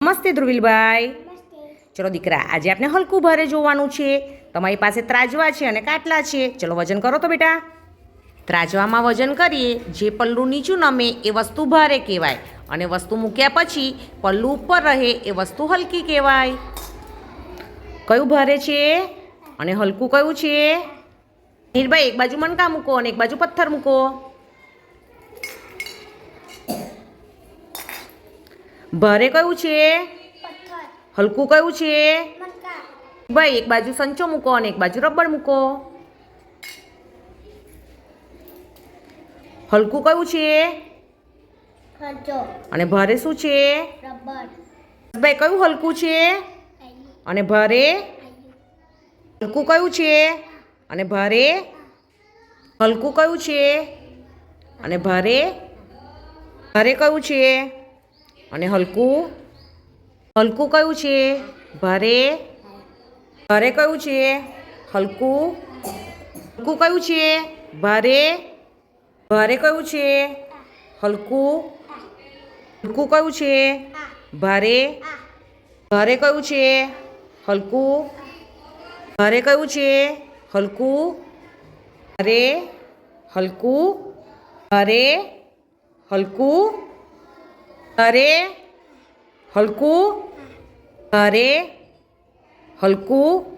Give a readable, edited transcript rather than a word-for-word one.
નમસ્તે ધ્રુવીલભાઈ. ચલો દીકરા, આજે આપણે હલકું ભારે જોવાનું છે. તમારી પાસે ત્રાજવા છે અને કાટલા છે. ચલો વજન કરો તો બેટા. ત્રાજવામાં વજન કરીએ, જે પલ્લું નીચું નમે એ વસ્તુ ભારે કહેવાય અને વસ્તુ મૂક્યા પછી પલ્લું ઉપર રહે એ વસ્તુ હલકી કહેવાય. કયું ભારે છે અને હલકું કયું છે? નીરભાઈ, એક બાજુ મણકા મૂકો અને એક બાજુ પથ્થર મૂકો. ભારે કયું છે? હલકું કયું છે? ભાઈ, એક બાજુ સંચો મૂકો અને એક બાજુ રબર મૂકો. હલકું કયું છે અને ભારે શું છે? ભાઈ, કયું હલકું છે અને ભારે? હલકું કયું છે અને ભારે? હલકું કયું છે અને ભારે? ભારે કયું છે અને હલકું? હલકું કયું છે? ભારે? ભારે કયું છે? હલકું? હલકું કયું છે? ભારે? ભારે કયું છે? હલકું? હલકું કયું છે? ભારે? ભારે કયું છે? હલકું? ભારે કયું છે? હલકું? ભારે? હલકું? ભારે? હલકું? ભારે? હલકું? ભારે? હલકું?